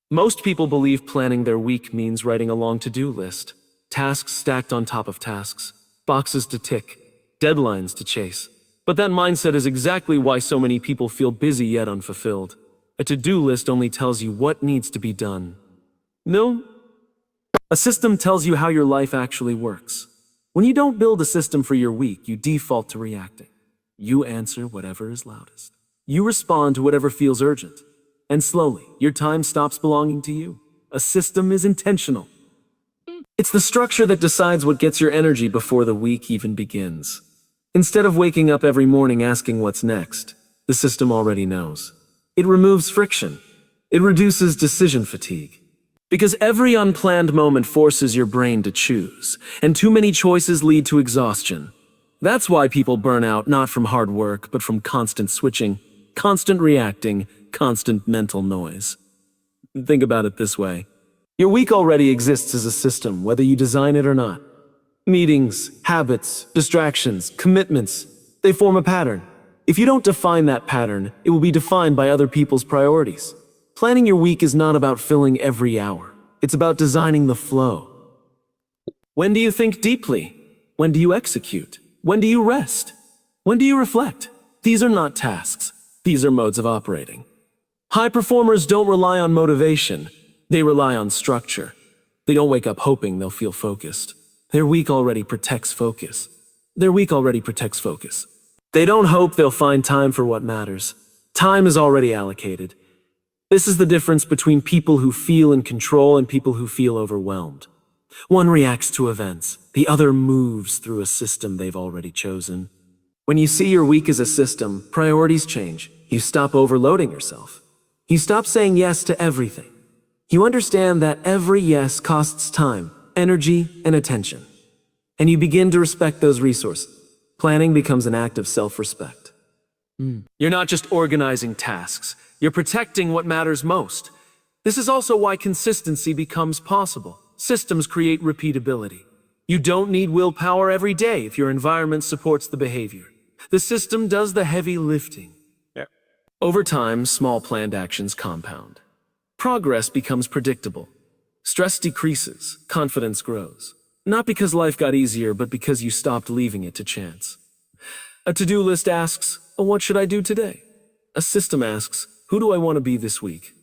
Most people believe planning their week means writing a long to-do list, tasks stacked on top of tasks, boxes to tick, deadlines to chase. But that mindset is exactly why so many people feel busy yet unfulfilled. A to-do list only tells you what needs to be done. No, a system tells you how your life actually works. When you don't build a system for your week, you default to reacting. You answer whatever is loudest. You respond to whatever feels urgent. And slowly, your time stops belonging to you. A system is intentional. It's the structure that decides what gets your energy before the week even begins. Instead of waking up every morning asking what's next, the system already knows. It removes friction. It reduces decision fatigue. Because every unplanned moment forces your brain to choose, and too many choices lead to exhaustion. That's why people burn out not from hard work, but from constant switching, constant reacting, constant mental noise. Think about it this way. Your week already exists as a system, whether you design it or not. Meetings, habits, distractions, commitments, they form a pattern. If you don't define that pattern, it will be defined by other people's priorities. Planning your week is not about filling every hour. It's about designing the flow. When do you think deeply? When do you execute? When do you rest? When do you reflect? These are not tasks. These are modes of operating. High performers don't rely on motivation. They rely on structure. They don't wake up hoping they'll feel focused. Their week already protects focus. Their week already protects focus. They don't hope they'll find time for what matters. Time is already allocated. This is the difference between people who feel in control and people who feel overwhelmed. One reacts to events. The other moves through a system they've already chosen. When you see your week as a system, priorities change. You stop overloading yourself. You stop saying yes to everything. You understand that every yes costs time, energy, and attention. And you begin to respect those resources. Planning becomes an act of self-respect. You're not just organizing tasks. You're protecting what matters most. This is also why consistency becomes possible. Systems create repeatability. You don't need willpower every day if your environment supports the behavior. The system does the heavy lifting. Over time, small planned actions compound. Progress becomes predictable. Stress decreases, confidence grows. Not because life got easier, but because you stopped leaving it to chance. A to-do list asks, what should I do today? A system asks, who do I want to be this week?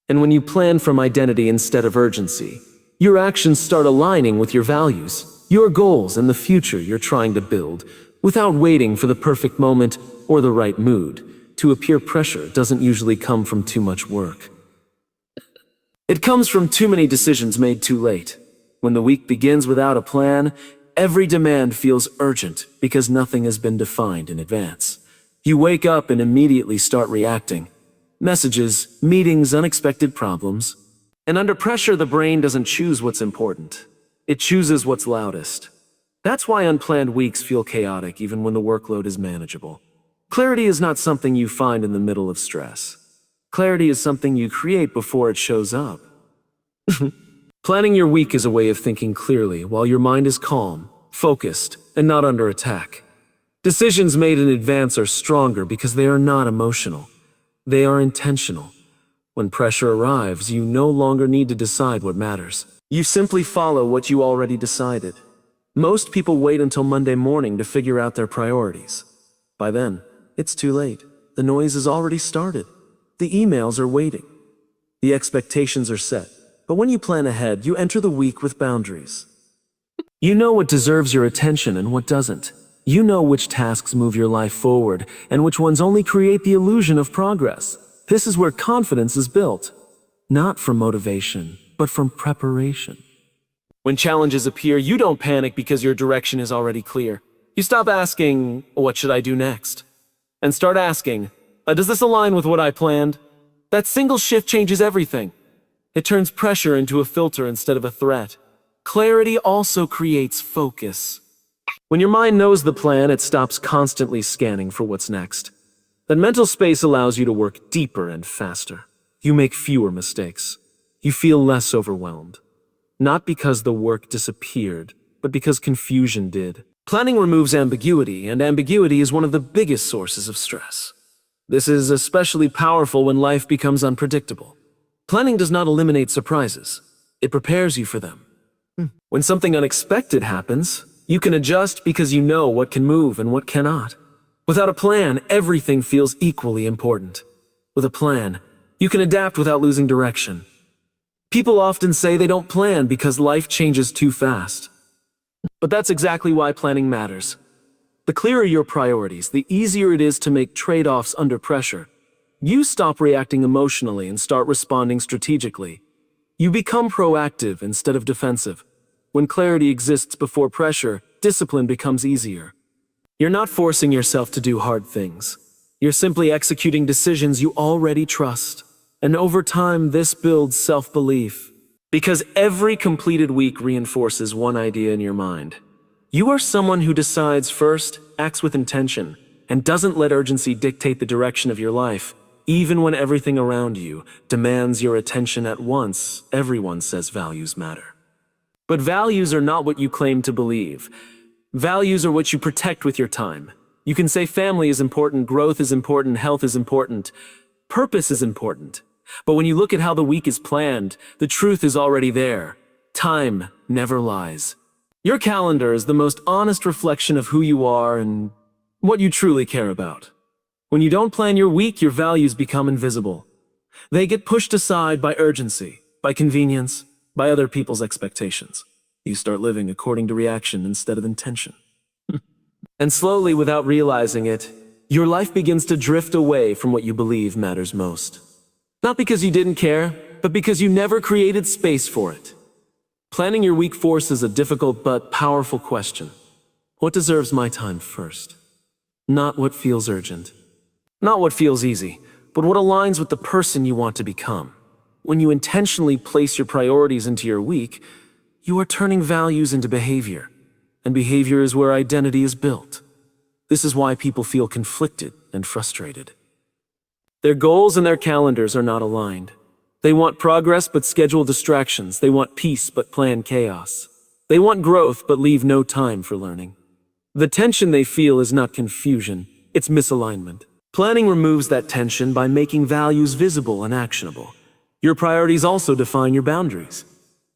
And when you plan from identity instead of urgency, your actions start aligning with your values, your goals, and the future you're trying to build, without waiting for the perfect moment or the right mood. To appear pressure doesn't usually come from too much work. It comes from too many decisions made too late. When the week begins without a plan, every demand feels urgent because nothing has been defined in advance. You wake up and immediately start reacting. Messages, meetings, unexpected problems. And under pressure, the brain doesn't choose what's important. It chooses what's loudest. That's why unplanned weeks feel chaotic even when the workload is manageable. Clarity is not something you find in the middle of stress. Clarity is something you create before it shows up. Planning your week is a way of thinking clearly while your mind is calm, focused, and not under attack. Decisions made in advance are stronger because they are not emotional. They are intentional. When pressure arrives, you no longer need to decide what matters. You simply follow what you already decided. Most people wait until Monday morning to figure out their priorities. By then, it's too late. The noise has already started. The emails are waiting. The expectations are set. But when you plan ahead, you enter the week with boundaries. You know what deserves your attention and what doesn't. You know which tasks move your life forward and which ones only create the illusion of progress. This is where confidence is built. Not from motivation, but from preparation. When challenges appear, you don't panic because your direction is already clear. You stop asking, what should I do next? And start asking, does this align with what I planned? That single shift changes everything. It turns pressure into a filter instead of a threat. Clarity also creates focus. When your mind knows the plan, it stops constantly scanning for what's next. That mental space allows you to work deeper and faster. You make fewer mistakes. You feel less overwhelmed. Not because the work disappeared, but because confusion did. Planning removes ambiguity, and ambiguity is one of the biggest sources of stress. This is especially powerful when life becomes unpredictable. Planning does not eliminate surprises. It prepares you for them. When something unexpected happens, you can adjust because you know what can move and what cannot. Without a plan, everything feels equally important. With a plan, you can adapt without losing direction. People often say they don't plan because life changes too fast. But that's exactly why planning matters. The clearer your priorities, the easier it is to make trade-offs under pressure. You stop reacting emotionally and start responding strategically. You become proactive instead of defensive. When clarity exists before pressure, discipline becomes easier. You're not forcing yourself to do hard things. You're simply executing decisions you already trust. And over time, this builds self-belief. Because every completed week reinforces one idea in your mind. You are someone who decides first, acts with intention, and doesn't let urgency dictate the direction of your life. Even when everything around you demands your attention at once, everyone says values matter. But values are not what you claim to believe. Values are what you protect with your time. You can say family is important, growth is important, health is important, purpose is important. But when you look at how the week is planned, the truth is already there. Time never lies. Your calendar is the most honest reflection of who you are and what you truly care about. When you don't plan your week, your values become invisible. They get pushed aside by urgency, by convenience, by other people's expectations. You start living according to reaction instead of intention. And slowly, without realizing it, your life begins to drift away from what you believe matters most. Not because you didn't care, but because you never created space for it. Planning your week forces a difficult but powerful question. What deserves my time first? Not what feels urgent. Not what feels easy, but what aligns with the person you want to become. When you intentionally place your priorities into your week, you are turning values into behavior. And behavior is where identity is built. This is why people feel conflicted and frustrated. Their goals and their calendars are not aligned. They want progress but schedule distractions. They want peace but plan chaos. They want growth but leave no time for learning. The tension they feel is not confusion, it's misalignment. Planning removes that tension by making values visible and actionable. Your priorities also define your boundaries.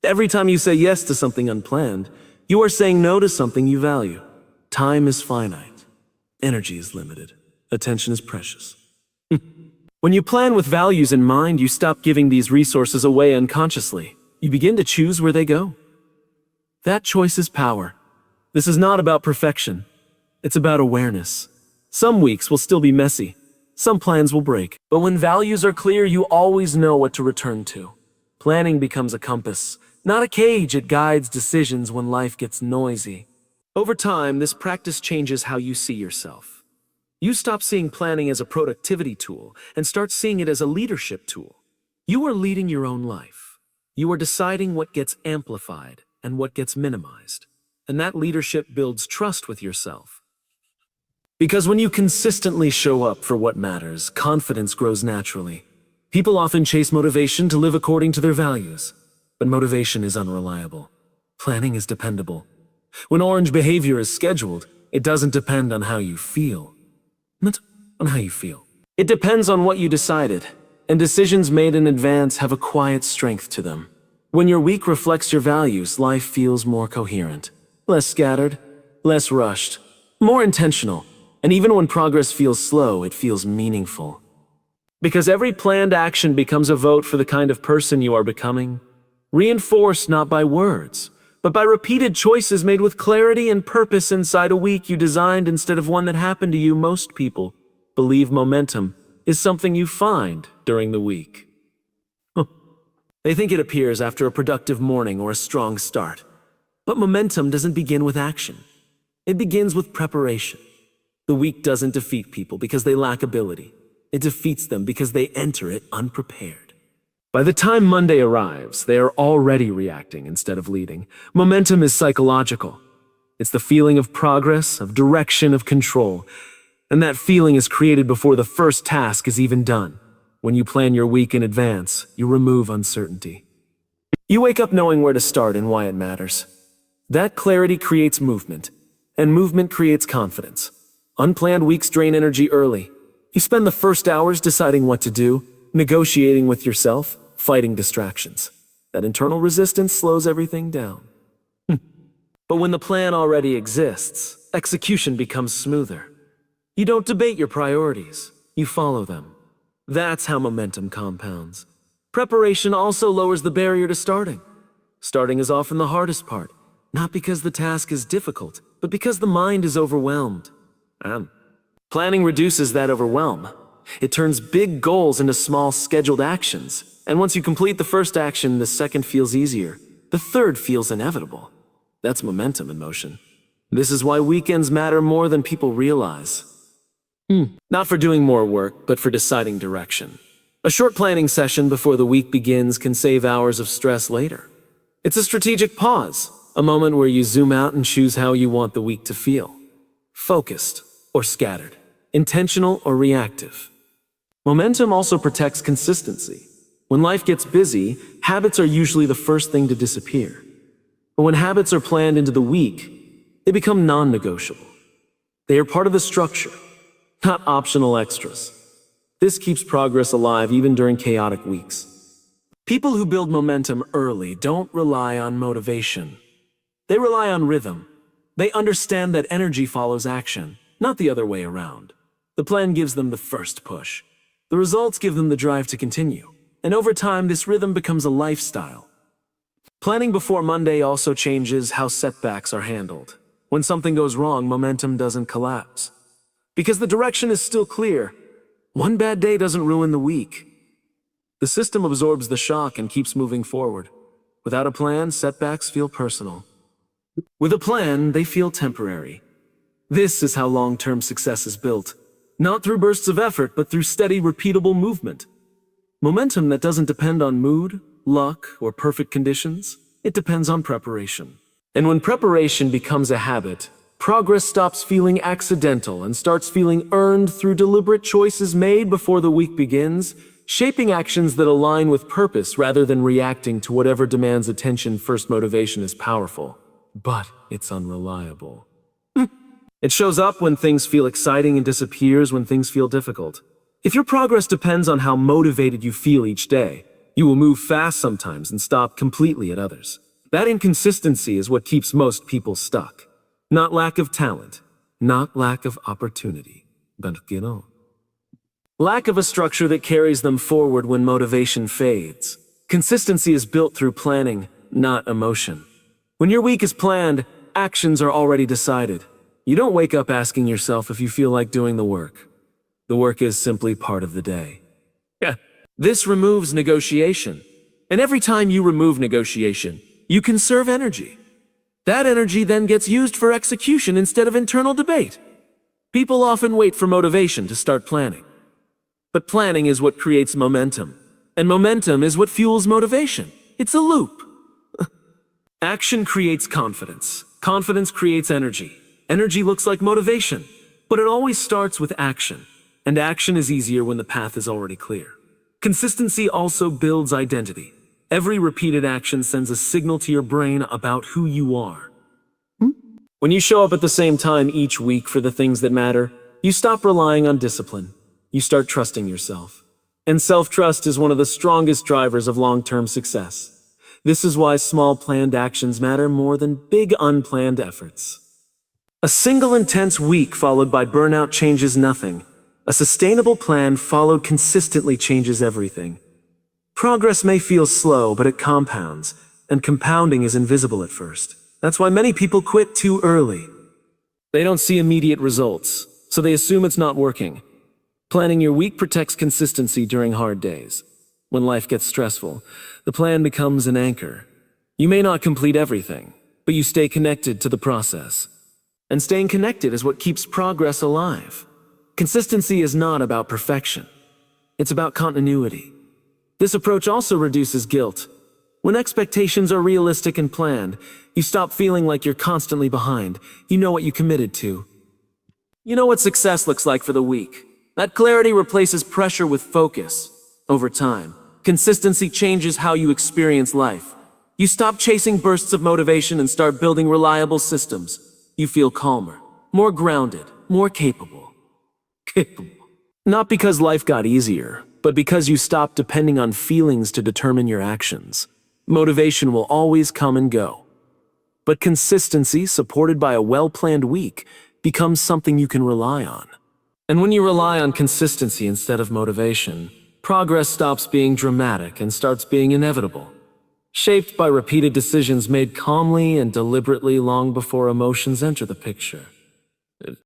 Every time you say yes to something unplanned, you are saying no to something you value. Time is finite. Energy is limited. Attention is precious. When you plan with values in mind, you stop giving these resources away unconsciously. You begin to choose where they go. That choice is power. This is not about perfection. It's about awareness. Some weeks will still be messy. Some plans will break. But when values are clear, you always know what to return to. Planning becomes a compass, not a cage. It guides decisions when life gets noisy. Over time, this practice changes how you see yourself. You stop seeing planning as a productivity tool and start seeing it as a leadership tool. You are leading your own life. You are deciding what gets amplified and what gets minimized. And that leadership builds trust with yourself. Because when you consistently show up for what matters, confidence grows naturally. People often chase motivation to live according to their values. But motivation is unreliable. Planning is dependable. When orange behavior is scheduled, it doesn't depend on how you feel. Not on how you feel. It depends on what you decided, and decisions made in advance have a quiet strength to them. When your week reflects your values, life feels more coherent, less scattered, less rushed, more intentional, and even when progress feels slow, it feels meaningful. Because every planned action becomes a vote for the kind of person you are becoming, reinforced not by words, but by repeated choices made with clarity and purpose inside a week you designed instead of one that happened to you. Most people believe momentum is something you find during the week. They think it appears after a productive morning or a strong start. But momentum doesn't begin with action. It begins with preparation. The week doesn't defeat people because they lack ability. It defeats them because they enter it unprepared. By the time Monday arrives, they are already reacting instead of leading. Momentum is psychological. It's the feeling of progress, of direction, of control. And that feeling is created before the first task is even done. When you plan your week in advance, you remove uncertainty. You wake up knowing where to start and why it matters. That clarity creates movement, and movement creates confidence. Unplanned weeks drain energy early. You spend the first hours deciding what to do, negotiating with yourself, fighting distractions. That internal resistance slows everything down. But when the plan already exists, execution becomes smoother. You don't debate your priorities, you follow them. That's how momentum compounds. Preparation also lowers the barrier to starting. Starting is often the hardest part, not because the task is difficult, but because the mind is overwhelmed. Planning reduces that overwhelm. It turns big goals into small, scheduled actions. And once you complete the first action, the second feels easier. The third feels inevitable. That's momentum in motion. This is why weekends matter more than people realize. Not for doing more work, but for deciding direction. A short planning session before the week begins can save hours of stress later. It's a strategic pause, a moment where you zoom out and choose how you want the week to feel. Focused or scattered, intentional or reactive. Momentum also protects consistency. When life gets busy, habits are usually the first thing to disappear. But when habits are planned into the week, they become non-negotiable. They are part of the structure, not optional extras. This keeps progress alive even during chaotic weeks. People who build momentum early don't rely on motivation. They rely on rhythm. They understand that energy follows action, not the other way around. The plan gives them the first push. The results give them the drive to continue. And over time, this rhythm becomes a lifestyle. Planning before Monday also changes how setbacks are handled. When something goes wrong, momentum doesn't collapse. Because the direction is still clear, one bad day doesn't ruin the week. The system absorbs the shock and keeps moving forward. Without a plan, setbacks feel personal. With a plan, they feel temporary. This is how long-term success is built. Not through bursts of effort, but through steady, repeatable movement. Momentum that doesn't depend on mood, luck, or perfect conditions. It depends on preparation. And when preparation becomes a habit, progress stops feeling accidental and starts feeling earned through deliberate choices made before the week begins, shaping actions that align with purpose rather than reacting to whatever demands attention. First, motivation is powerful, but it's unreliable. It shows up when things feel exciting and disappears when things feel difficult. If your progress depends on how motivated you feel each day, you will move fast sometimes and stop completely at others. That inconsistency is what keeps most people stuck. Not lack of talent, not lack of opportunity, but lack of a structure that carries them forward when motivation fades. Consistency is built through planning, not emotion. When your week is planned, actions are already decided. You don't wake up asking yourself if you feel like doing the work. The work is simply part of the day. This removes negotiation. And every time you remove negotiation, you conserve energy. That energy then gets used for execution instead of internal debate. People often wait for motivation to start planning. But planning is what creates momentum. And momentum is what fuels motivation. It's a loop. Action creates confidence. Confidence creates energy. Energy looks like motivation, but it always starts with action. And action is easier when the path is already clear. Consistency also builds identity. Every repeated action sends a signal to your brain about who you are. When you show up at the same time each week for the things that matter, you stop relying on discipline. You start trusting yourself. And self-trust is one of the strongest drivers of long-term success. This is why small planned actions matter more than big unplanned efforts. A single intense week followed by burnout changes nothing. A sustainable plan followed consistently changes everything. Progress may feel slow, but it compounds, and compounding is invisible at first. That's why many people quit too early. They don't see immediate results, so they assume it's not working. Planning your week protects consistency during hard days. When life gets stressful, the plan becomes an anchor. You may not complete everything, but you stay connected to the process. And staying connected is what keeps progress alive. Consistency is not about perfection. It's about continuity. This approach also reduces guilt. When expectations are realistic and planned, you stop feeling like you're constantly behind. You know what you committed to. You know what success looks like for the week. That clarity replaces pressure with focus. Over time, consistency changes how you experience life. You stop chasing bursts of motivation and start building reliable systems. You feel calmer, more grounded, more capable. Not because life got easier, but but because you stop depending on feelings to determine your actions. Motivation will always come and go. But consistency, supported by a well-planned week, becomes something you can rely on. And when you rely on consistency instead of motivation, progress stops being dramatic and starts being inevitable, shaped by repeated decisions made calmly and deliberately long before emotions enter the picture.